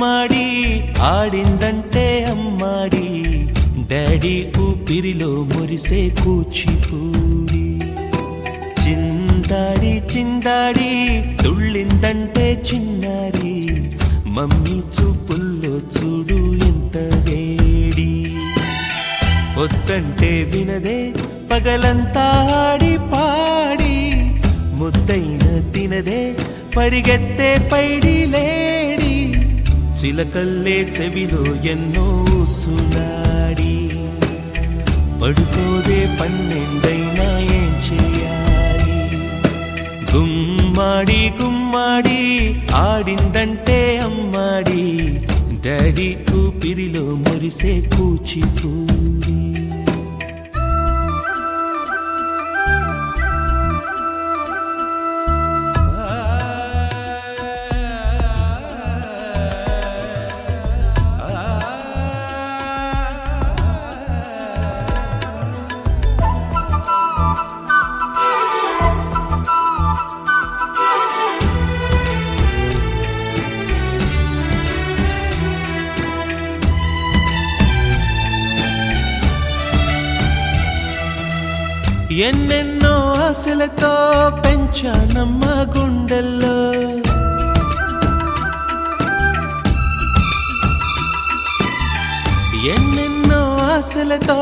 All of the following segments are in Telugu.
గుమ్మాడి ఆడిందంటే అమ్మాడి డాడీ ఊపిరిలో మురిసే కూచిపూడి చిందాడి చిందాడి తుళ్ళిందంటే చిన్నారి మమ్మీ చూపుల్లో చూడు ఎంత వేడి వద్దంటే వినదే పగలంతా ఆడి పాడి ముద్దైన తినదే పరిగెత్తే పైడి లేడి చిలకల్లే చెవిలో ఎన్నో సులాడి పడుకోదే పన్నెండైనా ఏం చేయాలి గుమ్మాడి గుమ్మాడి ఆడిందంటే అమ్మాడి డాడీ ఊపిరిలో మురిసే కూచిపూడి ఎన్నెన్నో ఆశలతో పెంచానమ్మ గుండెల్లో ఎన్నెన్నో ఆశలతో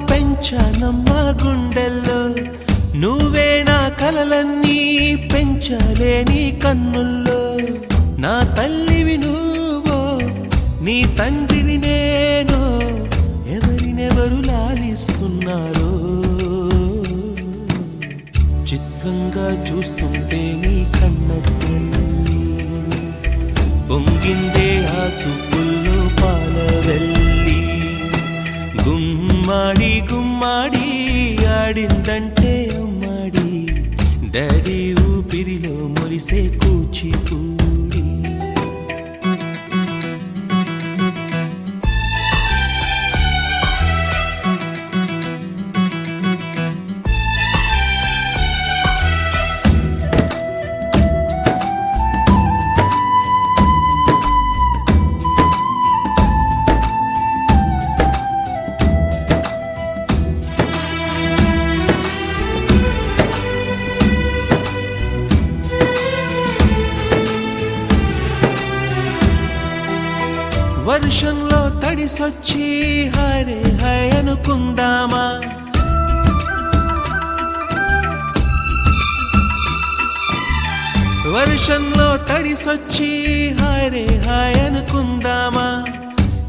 పెంచానమ్మ గుండెల్లో నువ్వే నా కలలన్నీ పెంచాలే నీ కన్నుల్లో నా తల్లివి నువ్వో నీ తండ్రిని నేను ఎవరినెవరు లాలిస్తున్నారో చిత్రంగా చూస్తుంటే నీ కన్నప్పుడు పొంగిందే ఆ చూపుల్లో పాలవెల్లి గుమ్మాడి గుమ్మాడి ఆడిందంటే అమ్మాడి డాడీ ఊపిరిలో మురిసే కూచిపూడి వర్షంలో తడిసొచ్చి హరే హై అనుకుందామా వర్షంలో తడిసొచ్చి హరే హై అనుకుందామా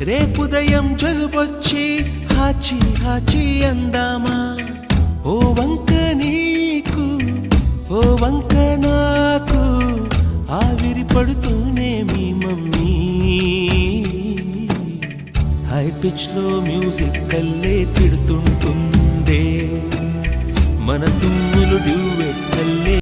రేపుదయం జలుబొచ్చి హాచి హాచి అందామా ఓ వంక నీకు ఓ వంక నాకు ఆవిరి పడుతూనే మీ మమ్మీ హై పిచ్ లో మ్యూజిక్ కల్లే తిడుతుంటుందే మన తుమ్ములు